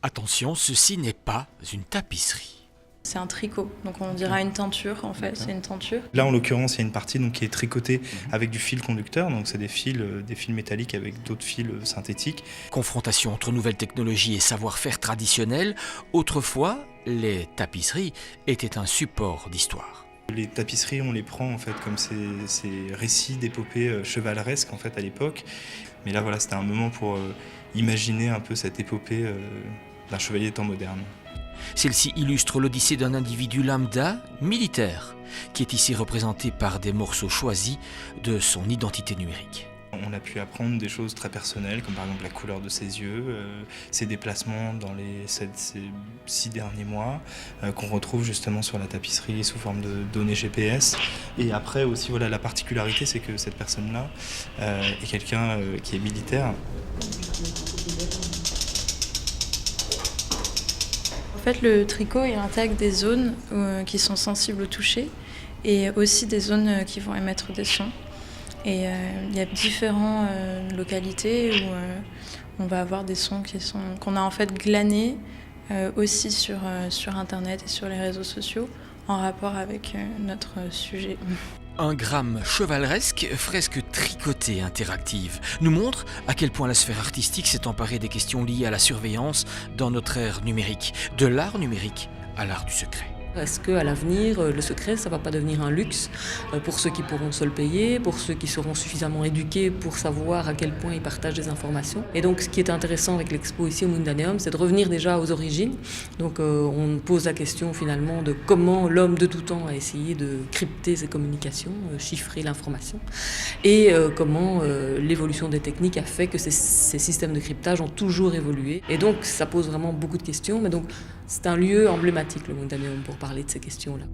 Attention, ceci n'est pas une tapisserie. C'est un tricot, donc on dirait une tenture en fait, c'est une tenture. Là en l'occurrence il y a une partie donc, qui est tricotée avec du fil conducteur, donc c'est des fils métalliques avec d'autres fils synthétiques. Confrontation entre nouvelles technologies et savoir-faire traditionnel, autrefois, les tapisseries étaient un support d'histoire. Les tapisseries on les prend en fait comme ces récits d'épopées chevaleresques en fait à l'époque. Mais là voilà, c'était un moment pour imaginer un peu cette épopée d'un chevalier des temps modernes. Celle-ci illustre l'odyssée d'un individu lambda, militaire, qui est ici représenté par des morceaux choisis de son identité numérique. On a pu apprendre des choses très personnelles, comme par exemple la couleur de ses yeux, ses déplacements dans ces 6 derniers mois, qu'on retrouve justement sur la tapisserie sous forme de données GPS. Et après aussi, voilà, la particularité, c'est que cette personne-là est quelqu'un qui est militaire. En fait, le tricot, il intègre des zones qui sont sensibles au toucher et aussi des zones qui vont émettre des sons. Et il y a différentes localités où on va avoir des sons qu'on a en fait glanés aussi sur Internet et sur les réseaux sociaux en rapport avec notre sujet. Un gramme chevaleresque, fresque tricotée interactive, nous montre à quel point la sphère artistique s'est emparée des questions liées à la surveillance dans notre ère numérique, de l'art numérique à l'art du secret. Est-ce qu'à l'avenir, le secret, ça ne va pas devenir un luxe pour ceux qui pourront se le payer, pour ceux qui seront suffisamment éduqués pour savoir à quel point ils partagent des informations. Et donc, ce qui est intéressant avec l'expo ici au Mundaneum, c'est de revenir déjà aux origines. Donc, on pose la question finalement de comment l'homme de tout temps a essayé de crypter ses communications, chiffrer l'information, et comment l'évolution des techniques a fait que ces systèmes de cryptage ont toujours évolué. Et donc, ça pose vraiment beaucoup de questions, mais donc, c'est un lieu emblématique, le Mundaneum, pour parler de ces questions-là.